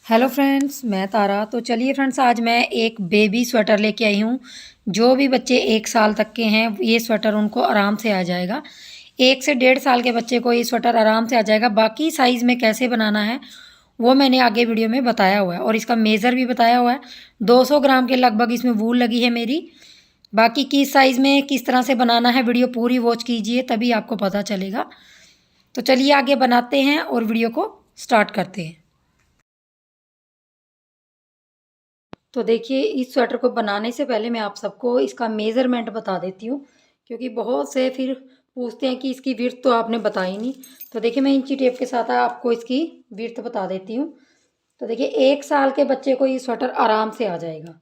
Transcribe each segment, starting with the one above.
Hello friends, मैं तारा। तो चलिए फ्रेंड्स, आज मैं एक बेबी स्वेटर लेके आई हूँ। जो भी बच्चे 1 साल तक के हैं ये स्वेटर उनको आराम से आ जाएगा। 1 से 1.5 साल के बच्चे को ये स्वेटर आराम से आ जाएगा। बाकी साइज़ में कैसे बनाना है वो मैंने आगे वीडियो में बताया हुआ है और इसका मेज़र भी बताया हुआ है। 200 ग्राम के लगभग इसमें वूल लगी है मेरी। बाकी किस साइज़ में किस तरह से बनाना है वीडियो पूरी वॉच कीजिए, तभी आपको पता चलेगा। तो चलिए आगे बनाते हैं और वीडियो को स्टार्ट करते हैं। तो देखिए, इस स्वेटर को बनाने से पहले मैं आप सबको इसका मेज़रमेंट बता देती हूँ, क्योंकि बहुत से फिर पूछते हैं कि इसकी विड्थ तो आपने बताई नहीं। तो देखिए, मैं इंची टेप के साथ आपको इसकी विड्थ बता देती हूँ। तो देखिए, 1 साल के बच्चे को ये स्वेटर आराम से आ जाएगा।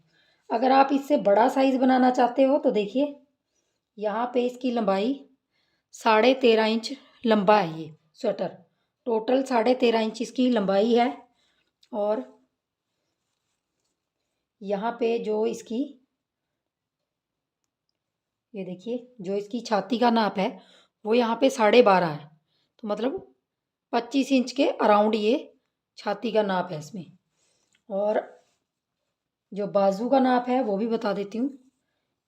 अगर आप इससे बड़ा साइज़ बनाना चाहते हो तो देखिए, यहाँ पे इसकी लंबाई 13.5 इंच लंबा है ये स्वेटर। टोटल 13.5 इंच इसकी लंबाई है। और यहाँ पे जो इसकी, ये देखिए, जो इसकी छाती का नाप है वो यहाँ पे 12.5 है। तो मतलब 25 इंच के अराउंड ये छाती का नाप है इसमें। और जो बाजू का नाप है वो भी बता देती हूँ।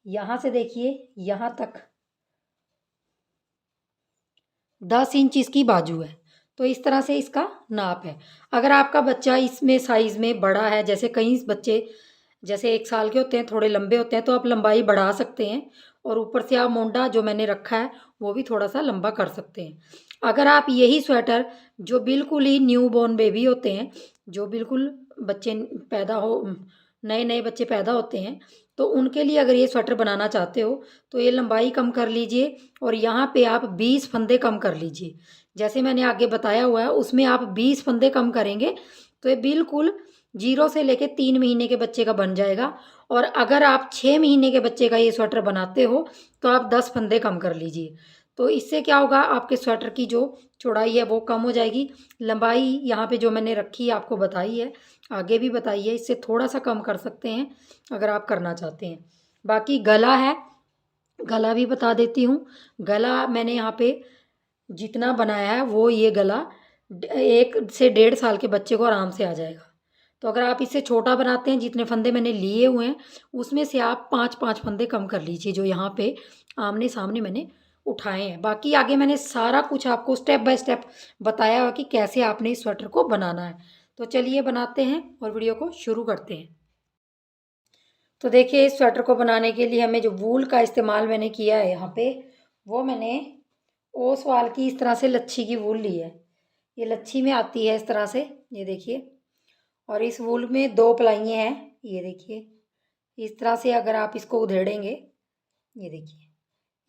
यहाँ से देखिए, यहाँ तक 10 इंच इसकी बाजू है। तो इस तरह से इसका नाप है। अगर आपका बच्चा इसमें साइज़ में बड़ा है, जैसे कई बच्चे जैसे 1 साल के होते हैं, थोड़े लंबे होते हैं, तो आप लंबाई बढ़ा सकते हैं। और ऊपर से आप मोंडा जो मैंने रखा है वो भी थोड़ा सा लंबा कर सकते हैं। अगर आप यही स्वेटर जो बिल्कुल ही न्यू बॉर्न बेबी होते हैं, जो बिल्कुल बच्चे पैदा हो, नए नए बच्चे पैदा होते हैं, तो उनके लिए अगर ये स्वेटर बनाना चाहते हो तो ये लंबाई कम कर लीजिए और यहाँ पे आप 20 फंदे कम कर लीजिए। जैसे मैंने आगे बताया हुआ है उसमें आप 20 फंदे कम करेंगे तो ये बिल्कुल 0 से लेके 3 महीने के बच्चे का बन जाएगा। और अगर आप 6 महीने के बच्चे का ये स्वेटर बनाते हो तो आप 10 फंदे कम कर लीजिए। तो इससे क्या होगा, आपके स्वेटर की जो चौड़ाई है वो कम हो जाएगी। लंबाई यहाँ पे जो मैंने रखी है आपको बताई है, आगे भी बताई है, इससे थोड़ा सा कम कर सकते हैं अगर आप करना चाहते हैं। बाकी गला है, गला भी बता देती हूँ। गला मैंने यहाँ पे जितना बनाया है वो ये गला 1 से 1.5 साल के बच्चे को आराम से आ जाएगा। तो अगर आप इससे छोटा बनाते हैं, जितने फंदे मैंने लिए हुए हैं उसमें से आप 5-5 फंदे कम कर लीजिए, जो यहाँ पे आमने सामने मैंने उठाए हैं। बाकी आगे मैंने सारा कुछ आपको स्टेप बाय स्टेप बताया हुआ कि कैसे आपने इस स्वेटर को बनाना है। तो चलिए बनाते हैं और वीडियो को शुरू करते हैं। तो देखिए, इस स्वेटर को बनाने के लिए हमें जो वूल का इस्तेमाल मैंने किया है यहाँ पे, वो मैंने ओसवाल की इस तरह से लच्छी की वूल ली है। ये लच्छी में आती है इस तरह से, ये देखिए। और इस वूल में 2 प्लाइयाँ हैं, ये देखिए। इस तरह से अगर आप इसको उधेड़ेंगे, ये देखिए,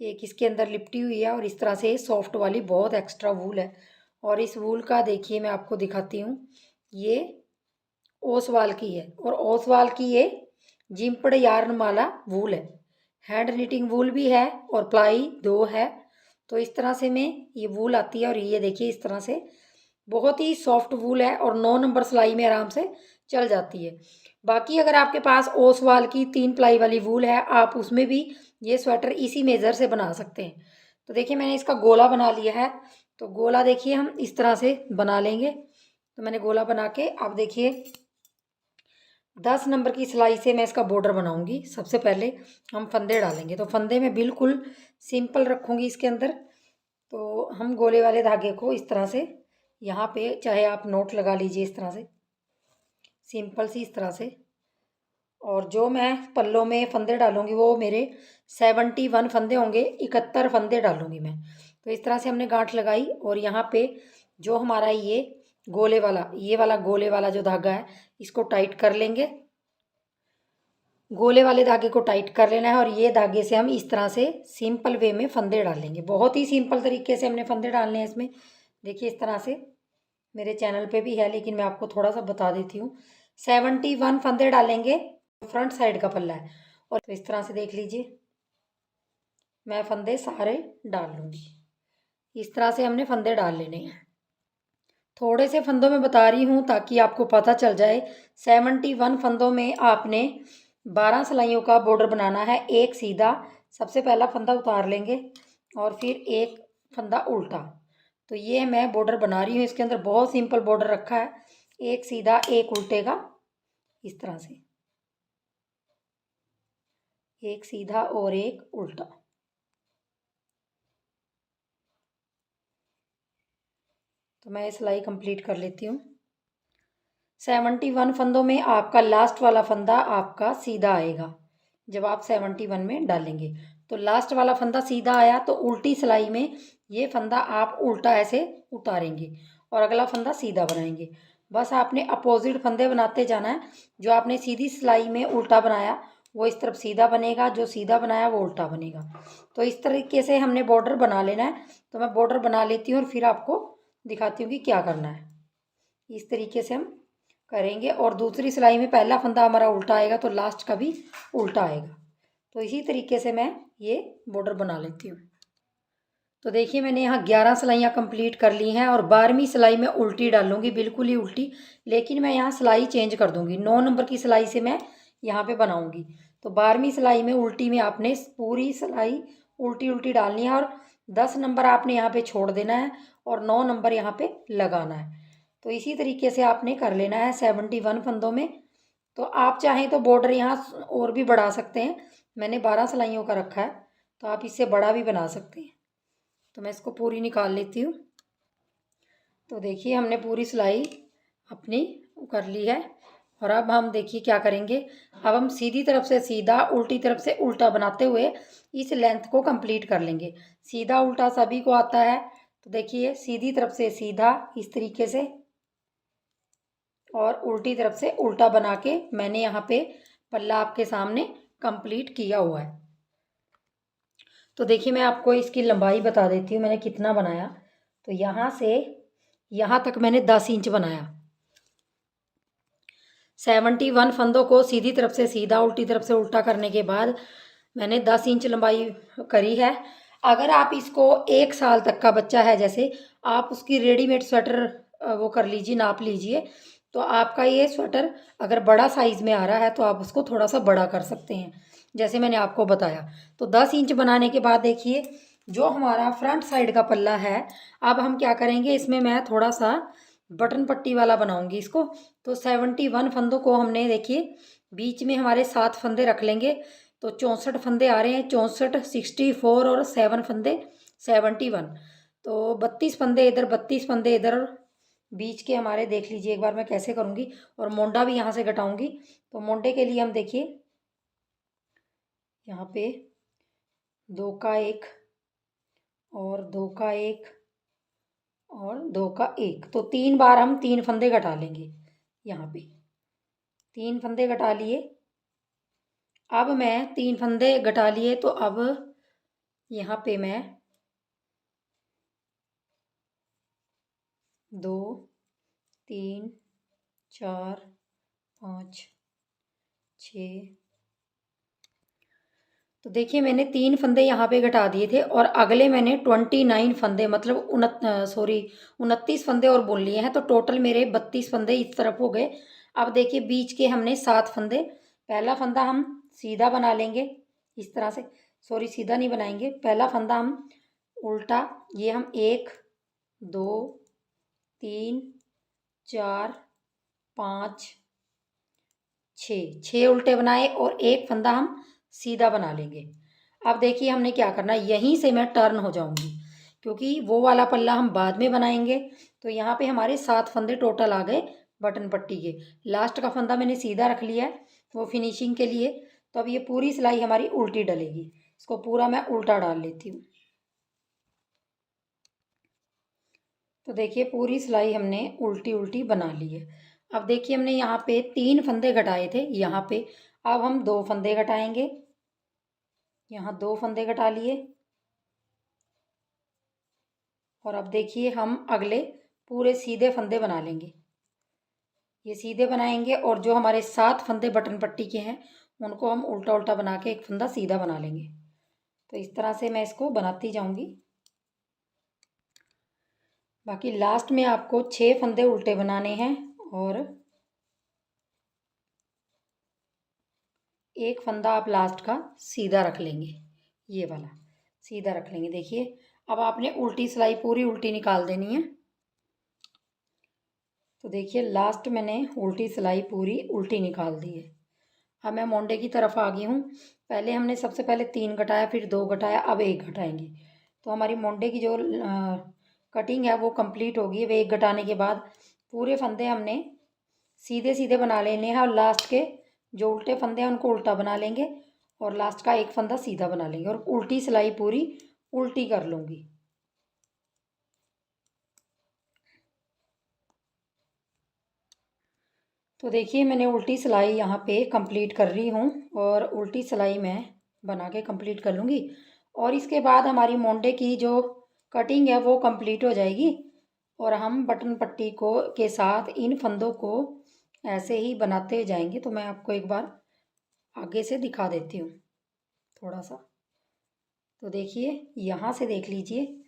एक इसके अंदर लिपटी हुई है और इस तरह से सॉफ्ट वाली बहुत एक्स्ट्रा वूल है। और इस वूल का देखिए, मैं आपको दिखाती हूँ, ये ओसवाल की है और ओसवाल की ये जिम्पड़ यार्न माला वूल है। हैंड निटिंग वूल भी है और प्लाई 2 है। तो इस तरह से में ये वूल आती है और ये देखिए इस तरह से बहुत ही सॉफ्ट वूल है और 9 नंबर सिलाई में आराम से चल जाती है। बाकी अगर आपके पास ओसवाल की 3 प्लाई वाली वूल है, आप उसमें भी ये स्वेटर इसी मेज़र से बना सकते हैं। तो देखिए, मैंने इसका गोला बना लिया है। तो गोला देखिए हम इस तरह से बना लेंगे। तो मैंने गोला बना के, आप देखिए, 10 नंबर की सिलाई से मैं इसका बॉर्डर बनाऊंगी। सबसे पहले हम फंदे डालेंगे, तो फंदे मैं बिल्कुल सिंपल रखूंगी इसके अंदर। तो हम गोले वाले धागे को इस तरह से, यहाँ पे चाहे आप नोट लगा लीजिए इस तरह से, सिंपल सी इस तरह से। और जो मैं पल्लों में फंदे डालूंगी वो मेरे 71 फंदे होंगे, 71 फंदे डालूंगी मैं। तो इस तरह से हमने गांठ लगाई और यहाँ पे जो हमारा ये गोले वाला, ये वाला गोले वाला जो धागा है, इसको टाइट कर लेंगे। गोले वाले धागे को टाइट कर लेना है और ये धागे से हम इस तरह से सिंपल वे में फंदे डालेंगे। बहुत ही सिंपल तरीके से हमने फंदे डालने हैं इसमें। देखिए इस तरह से, मेरे चैनल पे भी है लेकिन मैं आपको थोड़ा सा बता देती हूँ। 71 फंदे डालेंगे, फ्रंट साइड का पल्ला है। और तो इस तरह से देख लीजिए, मैं फंदे सारे डाल लूँगी। इस तरह से हमने फंदे डाल लेने हैं। थोड़े से फंदों में बता रही हूँ ताकि आपको पता चल जाए। 71 फंदों में आपने 12 सिलाइयों का बॉर्डर बनाना है, एक सीधा। सबसे पहला फंदा उतार लेंगे और फिर एक फंदा उल्टा। तो ये मैं बॉर्डर बना रही हूँ, इसके अंदर बहुत सिंपल बॉर्डर रखा है। एक सीधा एक उल्टे का, इस तरह से एक सीधा और एक उल्टा। तो मैं सिलाई कंप्लीट कर लेती हूँ। 71 फंदों में आपका लास्ट वाला फंदा आपका सीधा आएगा। जब आप 71 में डालेंगे तो लास्ट वाला फंदा सीधा आया तो उल्टी सिलाई में ये फंदा आप उल्टा ऐसे उतारेंगे और अगला फंदा सीधा बनाएंगे। बस आपने अपोजिट फंदे बनाते जाना है। जो आपने सीधी सिलाई में उल्टा बनाया वो इस तरफ सीधा बनेगा, जो सीधा बनाया वो उल्टा बनेगा। तो इस तरीके से हमने बॉर्डर बना लेना है। तो मैं बॉर्डर बना लेती हूँ और फिर आपको दिखाती हूँ कि क्या करना है। इस तरीके से हम करेंगे और दूसरी सिलाई में पहला फंदा हमारा उल्टा आएगा तो लास्ट का भी उल्टा आएगा। तो इसी तरीके से मैं ये बॉर्डर बना लेती हूँ। तो देखिए मैंने यहाँ 11 सिलाइयाँ कंप्लीट कर ली हैं और 12वीं सिलाई में उल्टी डालूंगी, बिल्कुल ही उल्टी। लेकिन मैं यहाँ सिलाई चेंज कर दूंगी, 9 नंबर की सिलाई से मैं यहाँ पे बनाऊंगी। तो 12वीं सिलाई में उल्टी में आपने पूरी सिलाई उल्टी उल्टी डालनी है और 10 नंबर आपने यहाँ पे छोड़ देना है और 9 नंबर यहाँ पे लगाना है। तो इसी तरीके से आपने कर लेना है 71 फंदों में। तो आप चाहें तो बॉर्डर यहाँ और भी बढ़ा सकते हैं। मैंने 12 सिलाइयों का रखा है तो आप इससे बड़ा भी बना सकते हैं। तो मैं इसको पूरी निकाल लेती हूँ। तो देखिए हमने पूरी सिलाई अपनी कर ली है और अब हम देखिए क्या करेंगे। अब हम सीधी तरफ से सीधा, उल्टी तरफ से उल्टा बनाते हुए इस लेंथ को कंप्लीट कर लेंगे। सीधा उल्टा सभी को आता है। तो देखिए सीधी तरफ से सीधा इस तरीके से और उल्टी तरफ से उल्टा बना के मैंने यहाँ पे पल्ला आपके सामने कंप्लीट किया हुआ है। तो देखिए मैं आपको इसकी लंबाई बता देती हूँ मैंने कितना बनाया। तो यहाँ से यहाँ तक मैंने 10 इंच बनाया। 71 फंदों को सीधी तरफ से सीधा, उल्टी तरफ से उल्टा करने के बाद मैंने 10 इंच लंबाई करी है। अगर आप इसको 1 साल तक का बच्चा है, जैसे आप उसकी रेडीमेड स्वेटर वो कर लीजिए, नाप लीजिए। तो आपका ये स्वेटर अगर बड़ा साइज़ में आ रहा है तो आप उसको थोड़ा सा बड़ा कर सकते हैं, जैसे मैंने आपको बताया। तो 10 इंच बनाने के बाद देखिए जो हमारा फ्रंट साइड का पल्ला है, अब हम क्या करेंगे, इसमें मैं थोड़ा सा बटन पट्टी वाला बनाऊंगी इसको। तो 71 फंदों को हमने देखिए बीच में हमारे 7 फंदे रख लेंगे। तो 64 फंदे आ रहे हैं, 64, 64 और 7 फंदे 71। तो 32 फंदे इधर, 32 फंदे इधर, बीच के हमारे देख लीजिए एक बार मैं कैसे करूँगी। और मोंडा भी यहाँ से घटाऊँगी। तो मोंडे के लिए हम देखिए यहाँ पे 2 का 1 और 2 का 1 और 2 का 1, तो 3 बार हम 3 फंदे घटा लेंगे। यहाँ पे 3 फंदे घटा लिए। अब मैं 3 फंदे घटा लिए तो अब यहाँ पे मैं 2, 3, 4, 5, 6। तो देखिए मैंने 3 फंदे यहाँ पे घटा दिए थे और अगले मैंने 29 फंदे मतलब 29 फंदे और बुन लिए हैं। तो टोटल मेरे 32 फंदे इस तरफ हो गए। अब देखिए बीच के हमने 7 फंदे, पहला फंदा हम सीधा बना लेंगे इस तरह से, सॉरी सीधा नहीं बनाएंगे, पहला फंदा हम उल्टा, ये हम 1, 2, 3, 4, 5, 6 उल्टे बनाए और एक फंदा हम सीधा बना लेंगे। अब देखिए हमने क्या करना है, यहीं से मैं टर्न हो जाऊंगी क्योंकि वो वाला पल्ला हम बाद में बनाएंगे। तो यहाँ पे हमारे 7 फंदे टोटल आ गए बटन पट्टी के। लास्ट का फंदा मैंने सीधा रख लिया है वो फिनिशिंग के लिए। तो अब ये पूरी सिलाई हमारी उल्टी डलेगी। इसको पूरा मैं उल्टा डाल लेती हूँ। तो देखिए पूरी सिलाई हमने उल्टी उल्टी बना ली है। अब देखिए हमने यहाँ पे 3 फंदे घटाए थे यहाँ पे, अब हम 2 फंदे घटाएंगे। यहाँ 2 फंदे घटा लिए और अब देखिए हम अगले पूरे सीधे फंदे बना लेंगे। ये सीधे बनाएंगे और जो हमारे 7 फंदे बटन पट्टी के हैं उनको हम उल्टा उल्टा बना के एक फंदा सीधा बना लेंगे। तो इस तरह से मैं इसको बनाती जाऊंगी। बाकी लास्ट में आपको 6 फंदे उल्टे बनाने हैं और एक फंदा आप लास्ट का सीधा रख लेंगे, ये वाला सीधा रख लेंगे। देखिए अब आपने उल्टी सिलाई पूरी उल्टी निकाल देनी है। तो देखिए लास्ट मैंने उल्टी सिलाई पूरी उल्टी निकाल दी है। अब मैं मोंडे की तरफ आ गई हूँ। पहले हमने सबसे पहले 3 घटाया, फिर 2 घटाया, अब 1 घटाएंगे। तो हमारी मोंडे की जो कटिंग है वो कंप्लीट होगी। अब 1 घटाने के बाद पूरे फंदे हमने सीधे सीधे बना लेने हैं और लास्ट के जो उल्टे फंदे हैं उनको उल्टा बना लेंगे और लास्ट का एक फंदा सीधा बना लेंगे और उल्टी सिलाई पूरी उल्टी कर लूँगी। तो देखिए मैंने उल्टी सिलाई यहाँ पे कंप्लीट कर रही हूँ और उल्टी सिलाई मैं बना के कंप्लीट कर लूँगी और इसके बाद हमारी मोंडे की जो कटिंग है वो कंप्लीट हो जाएगी और हम बटन पट्टी को के साथ इन फंदों को ऐसे ही बनाते जाएंगे। तो मैं आपको एक बार आगे से दिखा देती हूँ थोड़ा सा। तो देखिए यहाँ से देख लीजिए,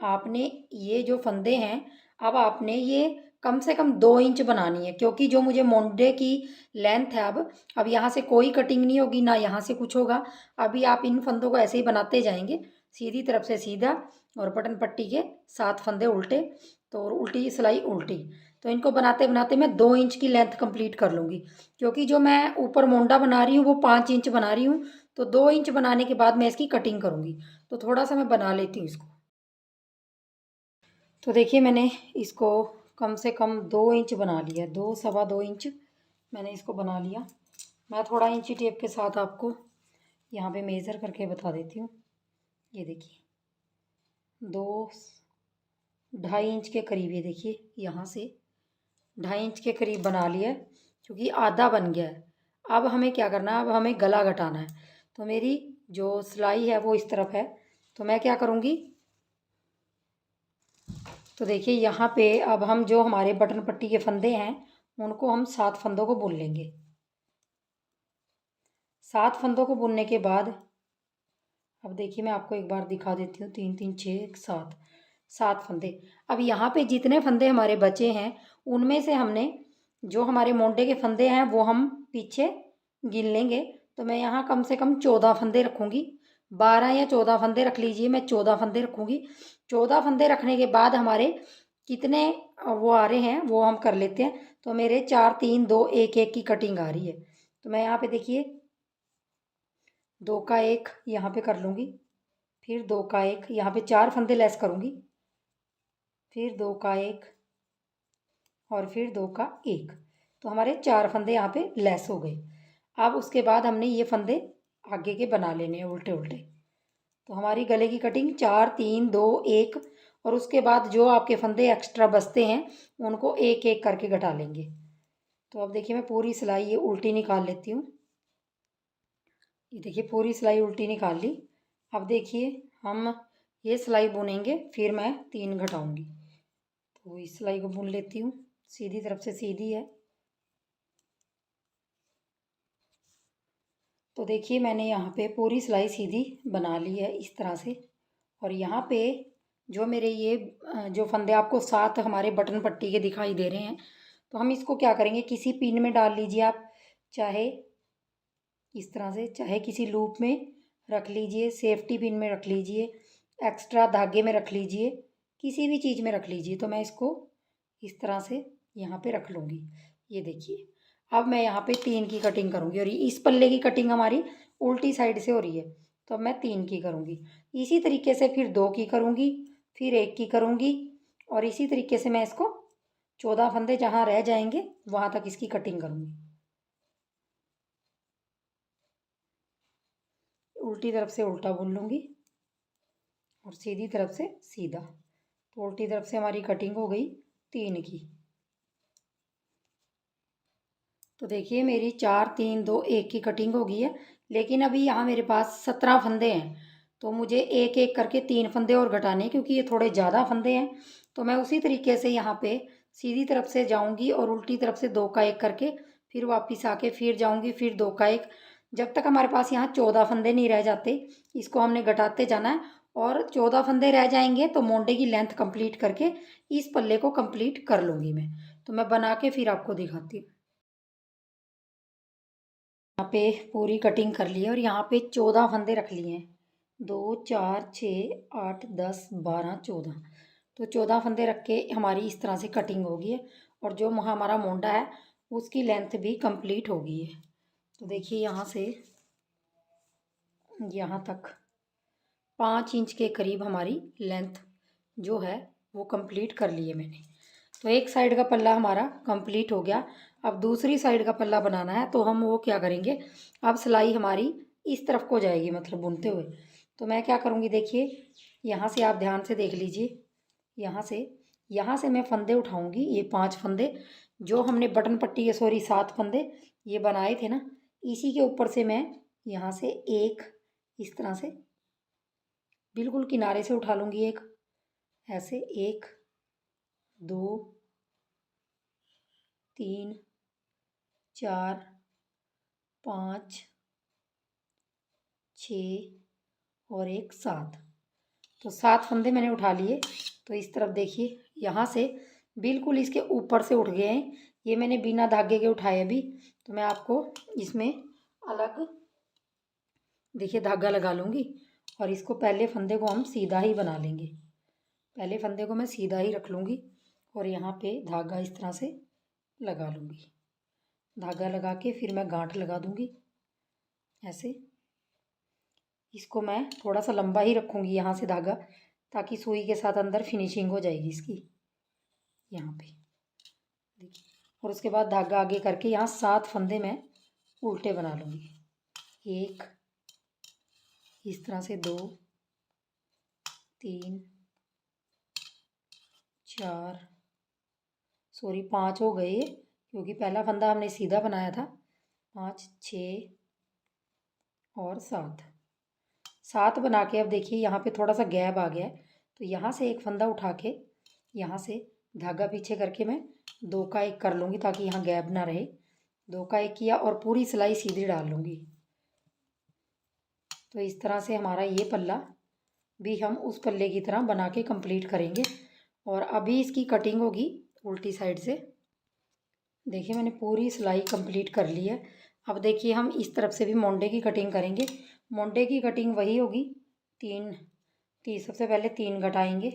आपने ये जो फंदे हैं अब आपने ये कम से कम 2 इंच बनानी है, क्योंकि जो मुझे मोंडे की लेंथ है अब यहाँ से कोई कटिंग नहीं होगी, ना यहाँ से कुछ होगा। अभी आप इन फंदों को ऐसे ही बनाते जाएंगे, सीधी तरफ से सीधा और बटन पट्टी के 7 फंदे उल्टे, तो उल्टी सिलाई उल्टी। तो इनको बनाते बनाते मैं 2 इंच की लेंथ कंप्लीट कर लूँगी, क्योंकि जो मैं ऊपर मोंडा बना रही हूँ वो 5 इंच बना रही हूँ। तो 2 इंच बनाने के बाद मैं इसकी कटिंग करूँगी। तो थोड़ा सा मैं बना लेती हूँ इसको। तो देखिए मैंने इसको कम से कम 2 इंच बना लिया, 2 सवा 2 इंच मैंने इसको बना लिया। मैं थोड़ा इंची टेप के साथ आपको यहाँ पे मेज़र करके बता देती हूँ। ये देखिए 2.5 इंच के करीब, ये देखिए यहाँ से 2.5 इंच के करीब बना लिया है, क्योंकि आधा बन गया है। अब हमें क्या करना है, अब हमें गला घटाना है। तो मेरी जो सिलाई है वो इस तरफ है, तो मैं क्या करूँगी, तो देखिए यहाँ पे अब हम जो हमारे बटन पट्टी के फंदे हैं उनको हम 7 फंदों को बुन लेंगे। 7 फंदों को बुनने के बाद अब देखिए मैं आपको एक बार दिखा देती हूँ, 3 3 6 7 7 फंदे। अब यहाँ पे जितने फंदे हमारे बचे हैं उनमें से हमने जो हमारे मोंडे के फंदे हैं वो हम पीछे गिन लेंगे। तो मैं यहाँ कम से कम 14 फंदे रखूँगी, 12 या 14 फंदे रख लीजिए, मैं 14 फंदे रखूँगी। 14 फंदे रखने के बाद हमारे कितने वो आ रहे हैं वो हम कर लेते हैं। तो मेरे 4 3 2 1 1 की कटिंग आ रही है। तो मैं यहाँ पे देखिए 2 का 1 यहाँ पे कर लूँगी, फिर 2 का 1 यहाँ पे 4 फंदे लेस करूँगी, फिर 2 का 1 और फिर 2 का 1। तो हमारे 4 फंदे यहाँ पे लेस हो गए। अब उसके बाद हमने ये फंदे आगे के बना लेने हैं उल्टे उल्टे। तो हमारी गले की कटिंग 4 3 2 1 और उसके बाद जो आपके फंदे एक्स्ट्रा बचते हैं उनको एक एक करके घटा लेंगे। तो अब देखिए मैं पूरी सिलाई ये उल्टी निकाल लेती हूँ। ये देखिए पूरी सिलाई उल्टी निकाल ली। अब देखिए हम ये सिलाई बुनेंगे, फिर मैं 3 घटाऊंगी। तो इस सिलाई को बुन लेती हूँ, सीधी तरफ से सीधी है। तो देखिए मैंने यहाँ पे पूरी सिलाई सीधी बना ली है इस तरह से। और यहाँ पे जो मेरे ये जो फंदे आपको 7 हमारे बटन पट्टी के दिखाई दे रहे हैं, तो हम इसको क्या करेंगे, किसी पिन में डाल लीजिए आप, चाहे इस तरह से, चाहे किसी लूप में रख लीजिए, सेफ्टी पिन में रख लीजिए, एक्स्ट्रा धागे में रख लीजिए, किसी भी चीज़ में रख लीजिए। तो मैं इसको इस तरह से यहाँ पे रख लूँगी। ये देखिए अब मैं यहाँ पे 3 की कटिंग करूँगी और इस पल्ले की कटिंग हमारी उल्टी साइड से हो रही है, तो मैं 3 की करूँगी। इसी तरीके से फिर 2 की करूँगी, फिर 1 की करूँगी और इसी तरीके से मैं इसको 14 फंदे जहाँ रह जाएंगे वहाँ तक इसकी कटिंग करूँगी। उल्टी तरफ से उल्टा बुन लूँगी और सीधी तरफ से सीधा। तो उल्टी तरफ से हमारी कटिंग हो गई 3 की। तो देखिए मेरी 4 3 2 1 की कटिंग हो गई है, लेकिन अभी यहाँ मेरे पास 17 फंदे हैं। तो मुझे एक एक करके 3 फंदे और घटाने हैं, क्योंकि ये थोड़े ज़्यादा फंदे हैं। तो मैं उसी तरीके से यहाँ पे सीधी तरफ से जाऊँगी और उल्टी तरफ से 2 का 1 करके फिर वापस आके फिर जाऊँगी, फिर 2 का 1, जब तक हमारे पास यहाँ 14 फंदे नहीं रह जाते। इसको हमने घटाते जाना है और 14 फंदे रह जाएंगे तो मोंडे की लेंथ कंप्लीट करके इस पल्ले को कंप्लीट कर लूँगी मैं। तो मैं बना के फिर आपको दिखाती हूँ। यहाँ पे पूरी कटिंग कर ली है और यहाँ पे 14 फंदे रख लिए हैं, 2 4 6 8 10 12 14। तो 14 फंदे रख के हमारी इस तरह से कटिंग होगी है। और जो हमारा मोंडा है उसकी लेंथ भी कंप्लीट हो गई है। तो देखिए यहाँ से यहाँ तक 5 इंच के करीब हमारी लेंथ जो है वो कंप्लीट कर ली है मैंने। तो एक साइड का पल्ला हमारा कंप्लीट हो गया। अब दूसरी साइड का पल्ला बनाना है, तो हम वो क्या करेंगे, अब सिलाई हमारी इस तरफ को जाएगी, मतलब बुनते हुए। तो मैं क्या करूँगी, देखिए यहाँ से आप ध्यान से देख लीजिए। यहाँ से मैं फंदे उठाऊँगी, ये 5 फंदे जो हमने बटन पट्टी के, सॉरी 7 फंदे ये बनाए थे ना, इसी के ऊपर से मैं यहाँ से एक इस तरह से बिल्कुल किनारे से उठा लूँगी, एक ऐसे, 1 2 3 4 5 6 और एक 7। तो 7 फंदे मैंने उठा लिए। तो इस तरफ देखिए यहाँ से बिल्कुल इसके ऊपर से उठ गए हैं, ये मैंने बिना धागे के उठाए अभी। तो मैं आपको इसमें अलग देखिए धागा लगा लूँगी, और इसको पहले फंदे को हम सीधा ही बना लेंगे। पहले फंदे को मैं सीधा ही रख लूँगी और यहाँ पे धागा इस तरह से लगा लूँगी। धागा लगा के फिर मैं गांठ लगा दूँगी ऐसे। इसको मैं थोड़ा सा लंबा ही रखूँगी यहाँ से धागा, ताकि सुई के साथ अंदर फिनिशिंग हो जाएगी इसकी यहाँ पे, देखिए। और उसके बाद धागा आगे करके यहाँ 7 फंदे मैं उल्टे बना लूँगी। 1 इस तरह से, 2 3 4 सॉरी 5 हो गए, क्योंकि पहला फंदा हमने सीधा बनाया था। 5 6 और 7 बना के अब देखिए यहाँ पे थोड़ा सा गैप आ गया है, तो यहाँ से एक फंदा उठा के यहाँ से धागा पीछे करके मैं 2 का 1 कर लूँगी, ताकि यहाँ गैप ना रहे। 2 का 1 किया और पूरी सिलाई सीधी डाल लूँगी। तो इस तरह से हमारा ये पल्ला भी हम उस पल्ले की तरह बना के कंप्लीट करेंगे। और अभी इसकी कटिंग होगी उल्टी साइड से। देखिए मैंने पूरी सिलाई कंप्लीट कर ली है। अब देखिए हम इस तरफ से भी मोंडे की कटिंग करेंगे। मोंडे की कटिंग वही होगी, 3 सबसे पहले 3 घटाएंगे,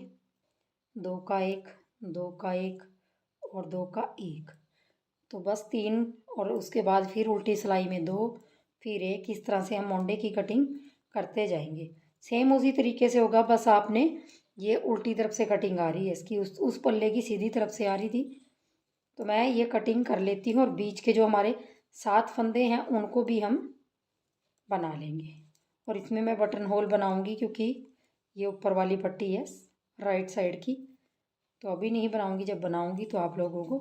2 का 1 2 का 1 और 2 का 1। तो बस 3, और उसके बाद फिर उल्टी सिलाई में 2 फिर 1। इस तरह से हम मोंडे की कटिंग करते जाएंगे। सेम उसी तरीके से होगा, बस आपने ये उल्टी तरफ से कटिंग आ रही है इसकी, उस पल्ले की सीधी तरफ से आ रही थी। तो मैं ये कटिंग कर लेती हूँ, और बीच के जो हमारे 7 फंदे हैं उनको भी हम बना लेंगे। और इसमें मैं बटन होल बनाऊंगी, क्योंकि ये ऊपर वाली पट्टी है राइट साइड की। तो अभी नहीं बनाऊंगी, जब बनाऊंगी तो आप लोगों को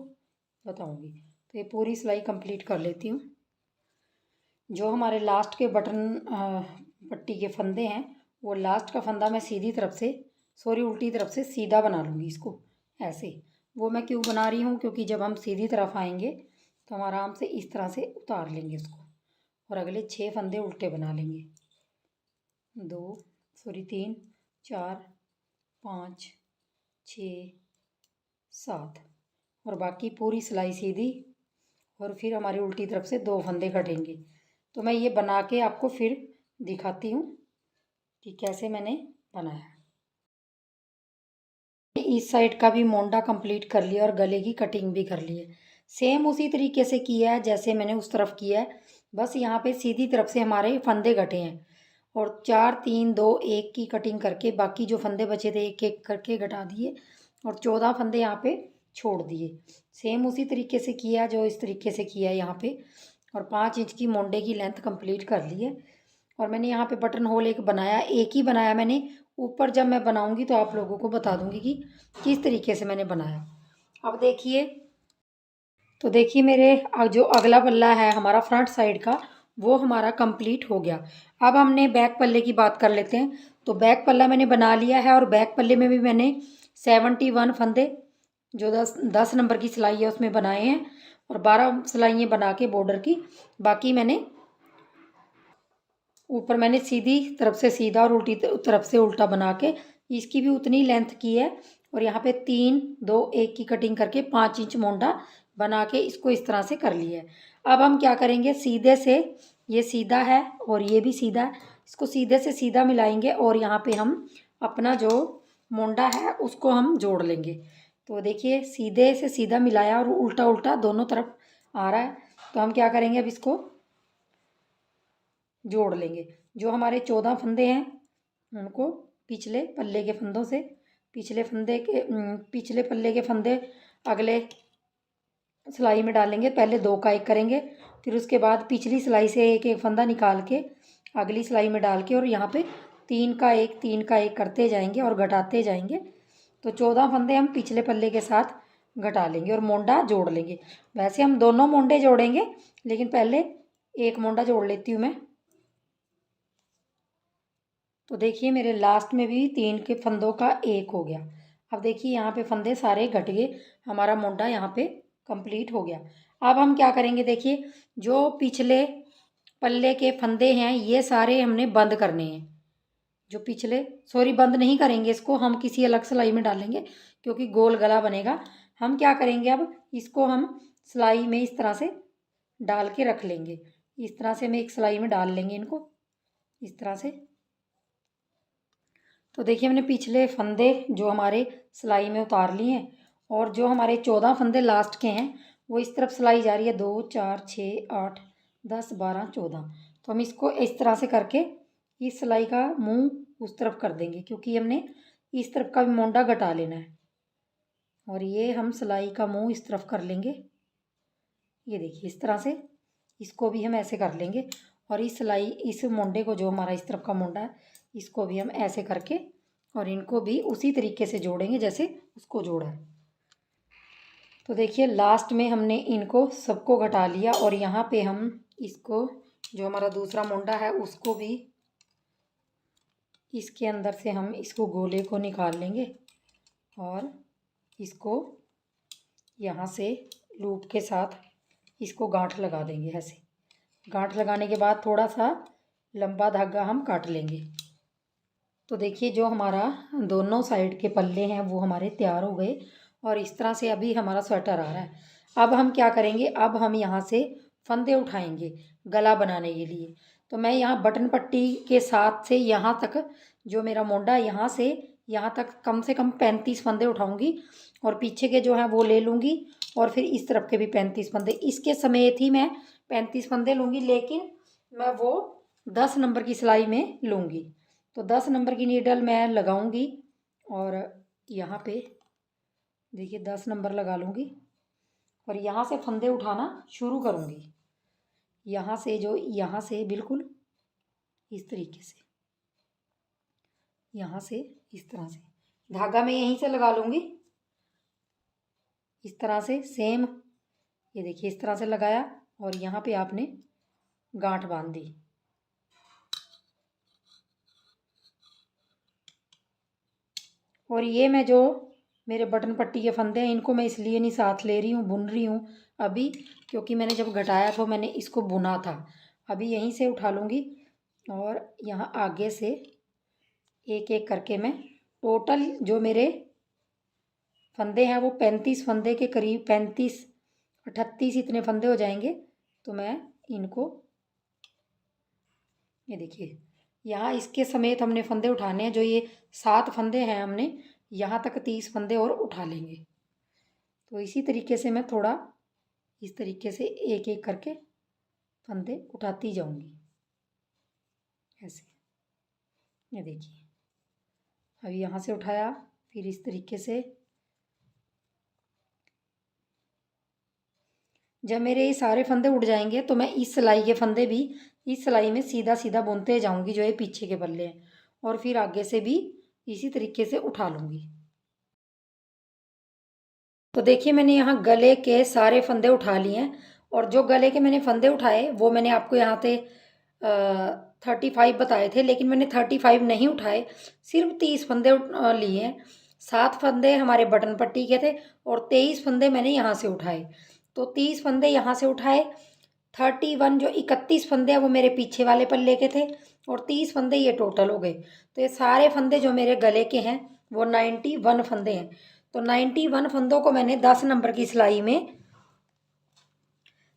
बताऊंगी। तो ये पूरी सिलाई कंप्लीट कर लेती हूँ। जो हमारे लास्ट के बटन पट्टी के फंदे हैं, वो लास्ट का फंदा मैं सीधी तरफ से, सॉरी उल्टी तरफ से सीधा बना लूँगी इसको ऐसे। वो मैं क्यों बना रही हूँ, क्योंकि जब हम सीधी तरफ आएंगे तो हम आराम से इस तरह से उतार लेंगे उसको, और अगले 6 फंदे उल्टे बना लेंगे। 3 4 5 6 7, और बाकी पूरी सिलाई सीधी, और फिर हमारी उल्टी तरफ से 2 फंदे कटेंगे। तो मैं ये बना के आपको फिर दिखाती हूँ कि कैसे मैंने बनाया। इस साइड का भी मोंडा कंप्लीट कर लिया और गले की कटिंग भी कर ली है। सेम उसी तरीके से किया है जैसे मैंने उस तरफ किया है, बस यहाँ पे सीधी तरफ से हमारे फंदे कटे हैं, और 4 3 2 1 की कटिंग करके बाकी जो फंदे बचे थे एक एक करके घटा दिए, और 14 फंदे यहाँ पे छोड़ दिए। सेम उसी तरीके से किया जो इस तरीके से किया है यहाँ पे, और 5 इंच की मोंडे की लेंथ कंप्लीट कर ली है। और मैंने यहाँ पे बटन होल एक बनाया, एक ही बनाया मैंने। ऊपर जब मैं बनाऊंगी तो आप लोगों को बता दूंगी कि किस तरीके से मैंने बनाया। अब देखिए, तो देखिए मेरे जो अगला पल्ला है हमारा फ्रंट साइड का, वो हमारा कंप्लीट हो गया। अब हमने बैक पल्ले की बात कर लेते हैं। तो बैक पल्ला मैंने बना लिया है, और बैक पल्ले में भी मैंने 71 फंदे जो 10 नंबर की सिलाई है उसमें बनाए हैं, और 12 सिलाइयाँ बना के बॉर्डर की। बाकी मैंने ऊपर मैंने सीधी तरफ से सीधा और उल्टी तरफ से उल्टा बना के इसकी भी उतनी लेंथ की है, और यहाँ पे 3 2 1 की कटिंग करके 5 इंच मोंडा बना के इसको इस तरह से कर लिया है। अब हम क्या करेंगे, सीधे से, ये सीधा है और ये भी सीधा है, इसको सीधे से सीधा मिलाएंगे, और यहाँ पे हम अपना जो मोंडा है उसको हम जोड़ लेंगे। तो देखिए सीधे से सीधा मिलाया और उल्टा उल्टा दोनों तरफ आ रहा है। तो हम क्या करेंगे, अब इसको जोड़ लेंगे। जो हमारे 14 फंदे हैं उनको पिछले पल्ले के फंदों से, पिछले पल्ले के फंदे अगले सिलाई में डालेंगे। पहले 2 का 1 करेंगे, फिर उसके बाद पिछली सिलाई से एक एक फंदा निकाल के अगली सिलाई में डाल के और यहाँ पे 3 का 1 3 का 1 करते जाएंगे और घटाते जाएंगे। तो 14 फंदे हम पिछले पल्ले के साथ घटा लेंगे और मोंडा जोड़ लेंगे। वैसे हम दोनों मोंडे जोड़ेंगे, लेकिन पहले एक मोंडा जोड़ लेती हूँ मैं। तो देखिए मेरे लास्ट में भी 3 के फंदों का 1 हो गया। अब देखिए यहाँ पे फंदे सारे घट गए, हमारा मोंडा यहाँ पे कंप्लीट हो गया। अब हम क्या करेंगे, देखिए जो पिछले पल्ले के फंदे हैं ये सारे हमने बंद करने हैं। जो पिछले बंद नहीं करेंगे, इसको हम किसी अलग सिलाई में डालेंगे क्योंकि गोल गला बनेगा। हम क्या करेंगे, अब इसको हम सिलाई में इस तरह से डाल के रख लेंगे। इस तरह से हम एक सिलाई में डाल लेंगे इनको, इस तरह से। तो देखिए हमने पिछले फंदे जो हमारे सिलाई में उतार लिए हैं और जो हमारे 14 फंदे लास्ट के हैं वो इस तरफ सिलाई जा रही है। 2 4 6 8 10 12 14। तो हम इसको इस तरह से करके इस सिलाई का मुंह उस तरफ कर देंगे क्योंकि हमने इस तरफ का भी मोंडा घटा लेना है। और ये हम सिलाई का मुंह इस तरफ कर लेंगे। ये देखिए इस तरह से इसको भी हम ऐसे कर लेंगे। और इस मोंडे को, जो हमारा इस तरफ का मोंडा है, इसको भी हम ऐसे करके और इनको भी उसी तरीके से जोड़ेंगे जैसे उसको जोड़ा है। तो देखिए लास्ट में हमने इनको सबको घटा लिया और यहाँ पे हम इसको, जो हमारा दूसरा मोंडा है, उसको भी इसके अंदर से हम इसको गोले को निकाल लेंगे और इसको यहाँ से लूप के साथ इसको गांठ लगा देंगे। ऐसे गांठ लगाने के बाद थोड़ा सा लंबा धागा हम काट लेंगे। तो देखिए जो हमारा दोनों साइड के पल्ले हैं वो हमारे तैयार हो गए और इस तरह से अभी हमारा स्वेटर आ रहा है। अब हम क्या करेंगे, अब हम यहाँ से फंदे उठाएंगे गला बनाने के लिए। तो मैं यहाँ बटन पट्टी के साथ से यहाँ तक, जो मेरा मोंडा यहाँ से यहाँ तक कम से कम 35 फंदे उठाऊंगी और पीछे के जो हैं वो ले लूँगी और फिर इस तरफ के भी 35 फंदे, इसके समेत ही मैं 35 फंदे लूँगी, लेकिन मैं वो 10 नंबर की सिलाई में लूँगी। तो 10 नंबर की नीडल मैं लगाऊंगी और यहाँ पे देखिए 10 नंबर लगा लूँगी और यहाँ से फंदे उठाना शुरू करूँगी। यहाँ से बिल्कुल इस तरीके से, यहाँ से इस तरह से धागा मैं यहीं से लगा लूँगी। इस तरह से सेम, ये देखिए इस तरह से लगाया और यहाँ पे आपने गांठ बांध दी। और ये मैं जो मेरे बटन पट्टी के फंदे हैं इनको मैं इसलिए नहीं साथ ले रही हूँ, बुन रही हूँ अभी, क्योंकि मैंने जब घटाया तो मैंने इसको बुना था। अभी यहीं से उठा लूँगी और यहाँ आगे से एक एक करके मैं, टोटल जो मेरे फंदे हैं वो 35 फंदे के करीब, 35 38 इतने फंदे हो जाएंगे। तो मैं इनको, ये देखिए यहाँ इसके समेत हमने फंदे उठाने हैं। जो ये 7 फंदे हैं हमने यहाँ तक 30 फंदे और उठा लेंगे। तो इसी तरीके से मैं थोड़ा इस तरीके से एक एक करके फंदे उठाती जाऊंगी ऐसे। ये देखिए अभी यहाँ से उठाया, फिर इस तरीके से। जब मेरे ये सारे फंदे उठ जाएंगे तो मैं इस सिलाई के फंदे भी इस सिलाई में सीधा सीधा बुनते जाऊंगी, जो ये पीछे के पल्ले हैं, और फिर आगे से भी इसी तरीके से उठा लूँगी। तो देखिए मैंने यहाँ गले के सारे फंदे उठा लिए हैं और जो गले के मैंने फंदे उठाए वो मैंने आपको यहाँ पे 35 बताए थे, लेकिन मैंने 35 नहीं उठाए, सिर्फ 30 फंदे लिए हैं। 7 फंदे हमारे बटन पट्टी के थे और 23 फंदे मैंने यहाँ से उठाए। तो 30 फंदे यहाँ से उठाए, 31 जो 31 फंदे हैं वो मेरे पीछे वाले पल्ले के थे और 30 फंदे ये टोटल हो गए। तो ये सारे फंदे जो मेरे गले के हैं वो 91 फंदे हैं। तो 91 फंदों को मैंने 10 नंबर की सिलाई में,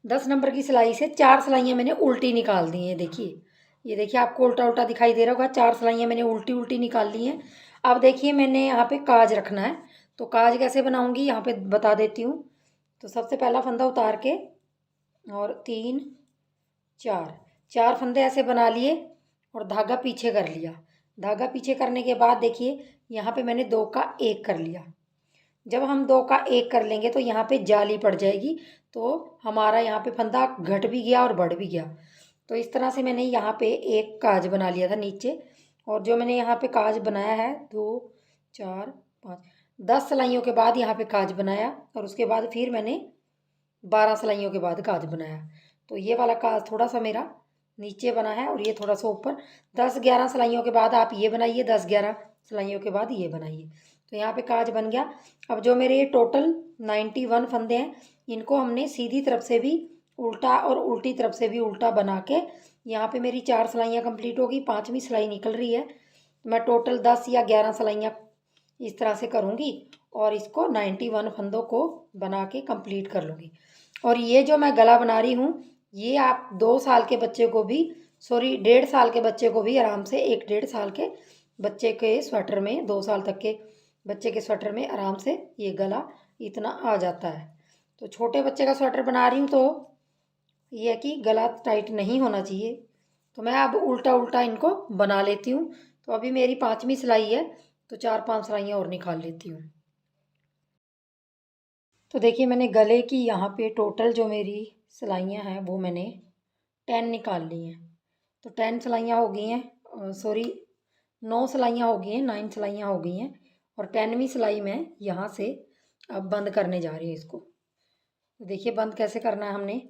10 नंबर की सिलाई से 4 सिलाइयाँ मैंने उल्टी निकाल दी हैं। देखिए ये देखिए आपको उल्टा उल्टा दिखाई दे रहा होगा, 4 सिलाइयाँ मैंने उल्टी उल्टी निकाल ली हैं। अब देखिए मैंने यहाँ पे काज रखना है, तो काज कैसे बनाऊंगी यहाँ पे बता देती हूँ। तो सबसे पहला फंदा उतार के और 3 4 फंदे ऐसे बना लिए और धागा पीछे कर लिया। धागा पीछे करने के बाद देखिए यहाँ पे मैंने 2 का 1 कर लिया। जब हम 2 का 1 कर लेंगे तो यहाँ पे जाली पड़ जाएगी, तो हमारा यहाँ पे फंदा घट भी गया और बढ़ भी गया। तो इस तरह से मैंने यहाँ पे एक काज बना लिया था नीचे, और जो मैंने यहाँ पे काज बनाया है 2 4 5 10 सिलाइयों के बाद यहाँ पे काज बनाया, और उसके बाद फिर मैंने 12 सिलाइयों के बाद काज बनाया। तो ये वाला काज थोड़ा सा मेरा नीचे बना है और ये थोड़ा सा ऊपर। 10-11 सिलाइयों के बाद आप ये बनाइए, 10-11 सिलाइयों के बाद ये बनाइए। तो यहाँ पे काज बन गया। अब जो मेरे ये टोटल 91 फंदे हैं, इनको हमने सीधी तरफ से भी उल्टा और उल्टी तरफ से भी उल्टा बना के, यहाँ पे मेरी 4 सिलाइयाँ कंप्लीट होगी, 5वीं सिलाई निकल रही है। मैं टोटल 10 या 11 सिलाइयाँ इस तरह से करूँगी और इसको 91 फंदों को बना के कंप्लीट कर लूँगी। और ये जो मैं गला बना रही हूँ, ये आप 2 साल के बच्चे को भी, सॉरी 1.5 साल के बच्चे को भी आराम से, 1-1.5 साल के बच्चे के स्वेटर में, 2 साल तक के बच्चे के स्वेटर में आराम से ये गला इतना आ जाता है। तो छोटे बच्चे का स्वेटर बना रही हूँ तो ये है कि गला टाइट नहीं होना चाहिए। तो मैं अब उल्टा उल्टा इनको बना लेती हूँ। तो अभी मेरी 5वीं सिलाई है, तो 4-5 सिलाइयाँ और निकाल लेती हूँ। तो देखिए मैंने गले की यहाँ पे टोटल जो मेरी सिलाइयाँ हैं वो मैंने 10 निकाल ली हैं। तो 10 सिलाइयाँ हो गई हैं, सॉरी 9 सिलाइयाँ हो गई हैं, 9 सिलाइयाँ हो गई हैं। और 10वीं सिलाई में यहाँ से अब बंद करने जा रही हूँ इसको। तो देखिए बंद कैसे करना है। हमने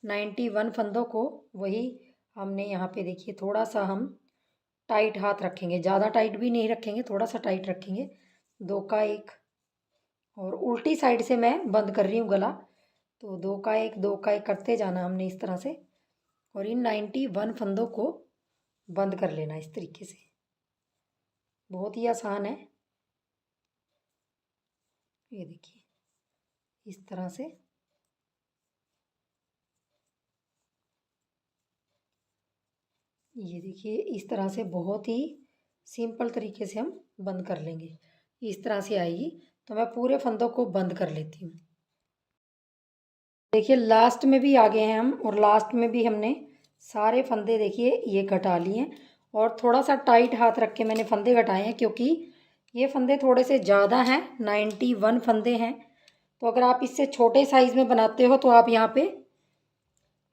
91 फंदों को, वही हमने यहाँ पे देखिए थोड़ा सा हम टाइट हाथ रखेंगे, ज़्यादा टाइट भी नहीं रखेंगे, थोड़ा सा टाइट रखेंगे। 2 का 1, और उल्टी साइड से मैं बंद कर रही हूँ गला। तो 2 का 1 2 का 1 करते जाना हमने इस तरह से, और इन 91 फंदों को बंद कर लेना इस तरीके से। बहुत ही आसान है, ये देखिए इस तरह से। ये देखिए इस तरह से बहुत ही सिंपल तरीके से हम बंद कर लेंगे। इस तरह से आएगी। तो मैं पूरे फंदों को बंद कर लेती हूँ। देखिए लास्ट में भी आ गए हैं हम, और लास्ट में भी हमने सारे फंदे देखिए ये घटा लिए हैं। और थोड़ा सा टाइट हाथ रख के मैंने फंदे घटाए हैं, क्योंकि ये फंदे थोड़े से ज़्यादा हैं, 91 फंदे हैं। तो अगर आप इससे छोटे साइज़ में बनाते हो तो आप यहाँ पे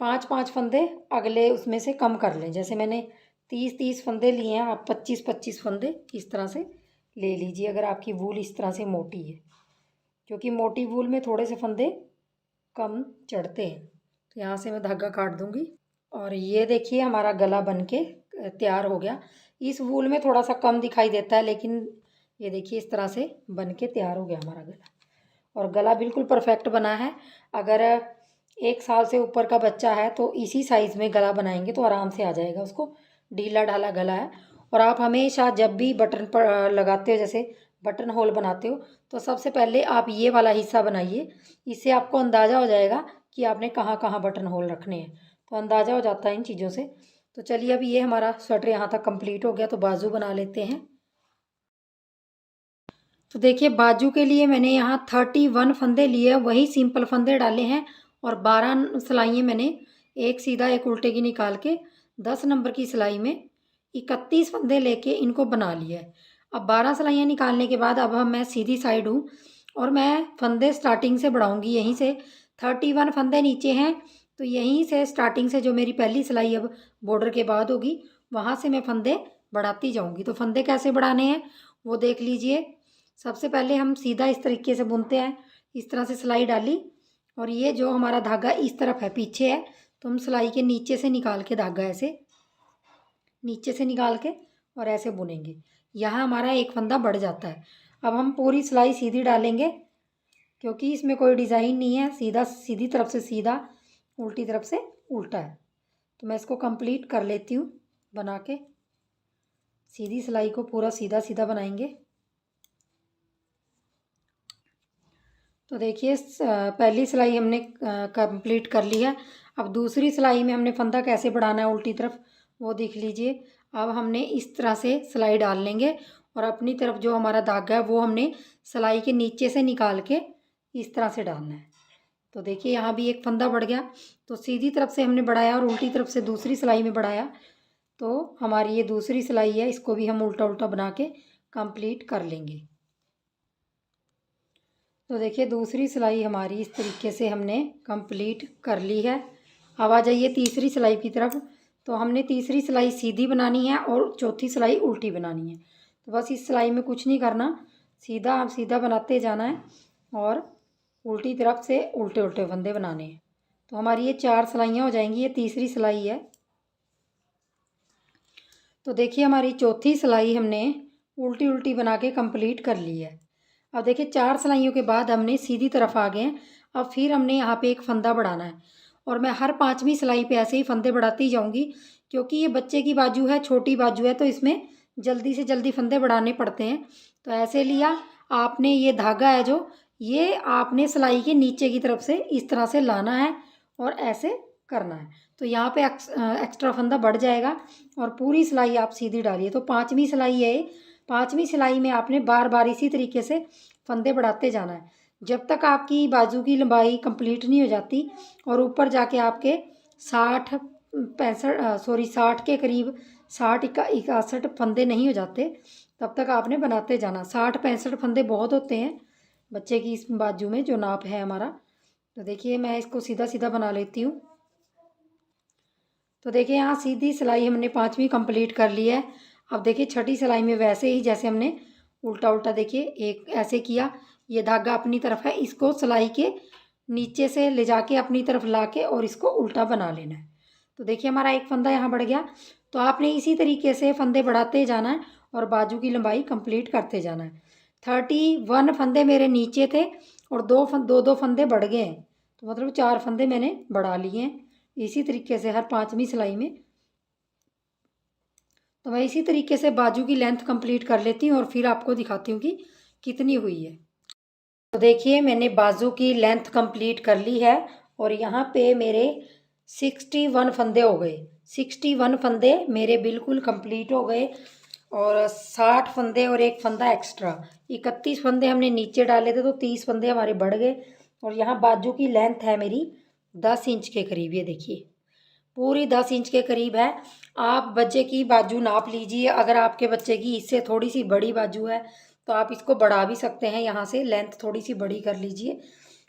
5-5 फंदे अगले उसमें से कम कर लें। जैसे मैंने 30-30 फंदे लिए हैं, आप 25-25 फंदे इस तरह से ले लीजिए, अगर आपकी वूल इस तरह से मोटी है। क्योंकि मोटी वूल में थोड़े से फंदे कम चढ़ते हैं। तो यहाँ से मैं धागा काट दूँगी, और ये देखिए हमारा गला बन के तैयार हो गया। इस वूल में थोड़ा सा कम दिखाई देता है, लेकिन ये देखिए इस तरह से बन के तैयार हो गया हमारा गला। और गला बिल्कुल परफेक्ट बना है। अगर 1 साल से ऊपर का बच्चा है तो इसी साइज़ में गला बनाएंगे तो आराम से आ जाएगा उसको। ढीला ढाला गला है। और आप हमेशा जब भी बटन पर लगाते हो, जैसे बटन होल बनाते हो, तो सबसे पहले आप ये वाला हिस्सा बनाइए। इससे आपको अंदाज़ा हो जाएगा कि आपने कहाँ कहाँ बटन होल रखने हैं। तो अंदाज़ा हो जाता है इन चीज़ों से। तो चलिए अभी ये हमारा स्वेटर यहाँ तक कंप्लीट हो गया, तो बाजू बना लेते हैं। तो देखिए बाजू के लिए मैंने यहाँ 31 फंदे लिए, वही सिंपल फंदे डाले हैं, और 12 सिलाइयाँ मैंने एक सीधा एक उल्टे की निकाल के 10 नंबर की सिलाई में 31 फंदे लेके इनको बना लिया है। अब 12 सिलाइयाँ निकालने के बाद अब मैं सीधी साइड हूँ, और मैं फंदे स्टार्टिंग से बढ़ाऊँगी यहीं से। 31 फंदे नीचे हैं, तो यहीं से स्टार्टिंग से जो मेरी पहली सिलाई अब बॉर्डर के बाद होगी, वहाँ से मैं फंदे बढ़ाती जाऊँगी। तो फंदे कैसे बढ़ाने हैं वो देख लीजिए। सबसे पहले हम सीधा इस तरीके से बुनते हैं, इस तरह से सिलाई डाली, और ये जो हमारा धागा इस तरफ है, पीछे है, तो हम सिलाई के नीचे से निकाल के धागा ऐसे नीचे से निकाल के और ऐसे बुनेंगे। यहाँ हमारा एक फंदा बढ़ जाता है। अब हम पूरी सिलाई सीधी डालेंगे, क्योंकि इसमें कोई डिज़ाइन नहीं है, सीधा सीधी तरफ से सीधा, उल्टी तरफ से उल्टा है। तो मैं इसको कंप्लीट कर लेती हूँ बना के। सीधी सिलाई को पूरा सीधा सीधा बनाएंगे। तो देखिए पहली सिलाई हमने कंप्लीट कर ली है। अब दूसरी सिलाई में हमने फंदा कैसे बढ़ाना है उल्टी तरफ वो देख लीजिए। अब हमने इस तरह से सिलाई डाल लेंगे, और अपनी तरफ जो हमारा धागा है वो हमने सिलाई के नीचे से निकाल के इस तरह से डालना है। तो देखिए यहाँ भी एक फंदा बढ़ गया, तो सीधी तरफ से हमने बढ़ाया और उल्टी तरफ से दूसरी सिलाई में बढ़ाया, तो हमारी ये दूसरी सिलाई है, इसको भी हम उल्टा उल्टा बना के कंप्लीट कर लेंगे। तो देखिए दूसरी सिलाई हमारी इस तरीके से हमने कंप्लीट कर ली है। अब आ जाइए तीसरी सिलाई की तरफ। तो हमने तीसरी सिलाई सीधी बनानी है और चौथी सिलाई उल्टी बनानी है। तो बस इस सिलाई में कुछ नहीं करना, सीधा बनाते जाना है और उल्टी तरफ से उल्टे उल्टे फंदे बनाने हैं। तो हमारी ये 4 सिलाइयाँ हो जाएंगी। ये तीसरी सिलाई है। तो देखिए हमारी चौथी सिलाई हमने उल्टी उल्टी बना के कंप्लीट कर ली है। अब देखिए 4 सिलाइयों के बाद हमने सीधी तरफ आ गए हैं। अब फिर हमने यहाँ पे एक फंदा बढ़ाना है और मैं हर 5वीं सिलाई पे ऐसे ही फंदे बढ़ाती जाऊँगी, क्योंकि ये बच्चे की बाजू है, छोटी बाजू है, तो इसमें जल्दी से जल्दी फंदे बढ़ाने पड़ते हैं। तो ऐसे लिया आपने, ये धागा है जो, ये आपने सिलाई के नीचे की तरफ से इस तरह से लाना है और ऐसे करना है। तो यहाँ पे एक्स्ट्रा फंदा बढ़ जाएगा और पूरी सिलाई आप सीधी डालिए। तो 5वीं सिलाई है। 5वीं सिलाई में आपने बार बार इसी तरीके से फंदे बढ़ाते जाना है जब तक आपकी बाजू की लंबाई कंप्लीट नहीं हो जाती और ऊपर जाके आपके 60 के करीब 61 फंदे नहीं हो जाते, तब तक आपने बनाते जाना। 60-65 फंदे बहुत होते हैं बच्चे की इस बाजू में जो नाप है हमारा। तो देखिए मैं इसको सीधा सीधा बना लेती हूँ। तो देखिए यहाँ सीधी सिलाई हमने 5वीं कंप्लीट कर ली है। अब देखिए छठी सिलाई में वैसे ही जैसे हमने उल्टा उल्टा देखिए एक ऐसे किया, ये धागा अपनी तरफ है, इसको सिलाई के नीचे से ले जाके अपनी तरफ ला के और इसको उल्टा बना लेना है। तो देखिए हमारा एक फंदा यहाँ बढ़ गया। तो आपने इसी तरीके से फंदे बढ़ाते जाना है और बाजू की लंबाई कंप्लीट करते जाना है। 31 फंदे मेरे नीचे थे और दो फंदे बढ़ गए हैं, तो मतलब 4 फंदे मैंने बढ़ा लिए हैं इसी तरीके से हर 5वीं सिलाई में। तो मैं इसी तरीके से बाजू की लेंथ कंप्लीट कर लेती हूँ और फिर आपको दिखाती हूँ कि कितनी हुई है। तो देखिए मैंने बाजू की लेंथ कंप्लीट कर ली है और यहाँ पे मेरे 61 फंदे हो गए। 61 फंदे मेरे बिल्कुल कंप्लीट हो गए और 60 फंदे और एक फंदा एक्स्ट्रा, 31 फंदे हमने नीचे डाले थे, तो 30 फंदे हमारे बढ़ गए। और यहाँ बाजू की लेंथ है मेरी 10 इंच के करीब, ये देखिए पूरी 10 इंच के करीब है। आप बच्चे की बाजू नाप लीजिए, अगर आपके बच्चे की इससे थोड़ी सी बड़ी बाजू है तो आप इसको बढ़ा भी सकते हैं, यहाँ से लेंथ थोड़ी सी बड़ी कर लीजिए।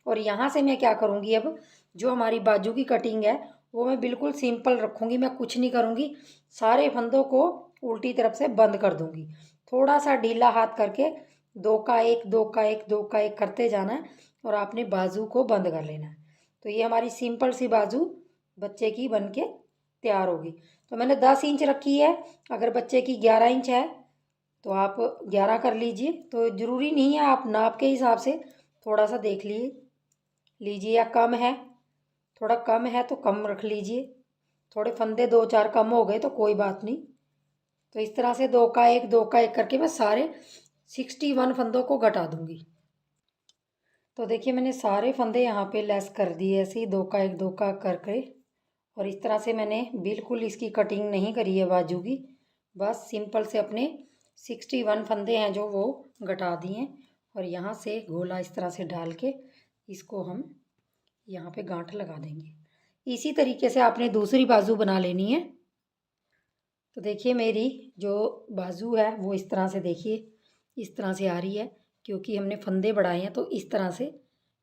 और यहाँ से मैं क्या करूँगी, अब जो हमारी बाजू की कटिंग है वो मैं बिल्कुल सिंपल रखूँगी, मैं कुछ नहीं करूँगी। सारे फंदों को उल्टी तरफ से बंद कर दूँगी, थोड़ा सा ढीला हाथ करके 2 का 1 2 का 1 2 का 1 करते जाना है और आपने बाजू को बंद कर लेना है। तो ये हमारी सिंपल सी बाजू बच्चे की बन के तैयार होगी। तो मैंने 10 इंच रखी है, अगर बच्चे की 11 इंच है तो आप 11 कर लीजिए। तो ज़रूरी नहीं है, आप नाप के हिसाब से थोड़ा सा देख लीजिए, या कम है, थोड़ा कम है तो कम रख लीजिए, थोड़े फंदे 2-4 कम हो गए तो कोई बात नहीं। तो इस तरह से 2 का 1 2 का 1 करके मैं सारे 61 फंदों को घटा दूंगी। तो देखिए मैंने सारे फंदे यहाँ पे लेस कर दिए ऐसे ही 2 का 1 2 का करके, और इस तरह से मैंने बिल्कुल इसकी कटिंग नहीं करी है बाजू की, बस सिंपल से अपने 61 फंदे हैं जो वो घटा दिए हैं। और यहाँ से गोला इस तरह से डाल के इसको हम यहाँ पे गांठ लगा देंगे। इसी तरीके से आपने दूसरी बाजू बना लेनी है। तो देखिए मेरी जो बाजू है वो इस तरह से, देखिए इस तरह से आ रही है, क्योंकि हमने फंदे बढ़ाए हैं तो इस तरह से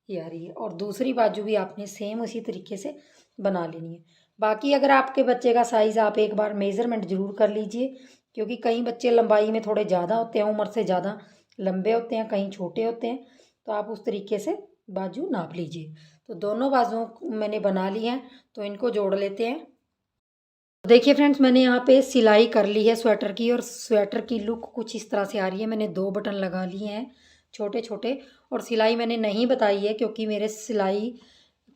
ये आ रही है। और दूसरी बाजू भी आपने सेम उसी तरीके से बना लेनी है। बाकी अगर आपके बच्चे का साइज़ आप एक बार मेज़रमेंट ज़रूर कर लीजिए, क्योंकि कई बच्चे लंबाई में थोड़े ज़्यादा होते हैं, उम्र से ज़्यादा लंबे होते हैं, कहीं छोटे होते हैं, तो आप उस तरीके से बाजू नाप लीजिए। तो दोनों बाजुओं मैंने बना ली हैं, तो इनको जोड़ लेते हैं। देखिए फ्रेंड्स मैंने यहाँ पे सिलाई कर ली है स्वेटर की, और स्वेटर की लुक कुछ इस तरह से आ रही है। मैंने 2 बटन लगा लिए हैं छोटे छोटे, और सिलाई मैंने नहीं बताई है क्योंकि मेरे सिलाई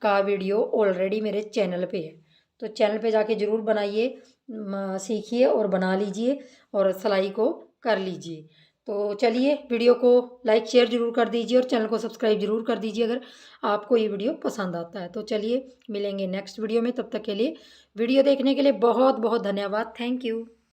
का वीडियो ऑलरेडी मेरे चैनल पे है। तो चैनल पे जाके ज़रूर बनाइए, सीखिए और बना लीजिए और सिलाई को कर लीजिए। तो चलिए वीडियो को लाइक शेयर ज़रूर कर दीजिए और चैनल को सब्सक्राइब ज़रूर कर दीजिए अगर आपको ये वीडियो पसंद आता है। तो चलिए मिलेंगे नेक्स्ट वीडियो में, तब तक के लिए वीडियो देखने के लिए बहुत बहुत धन्यवाद। Thank you.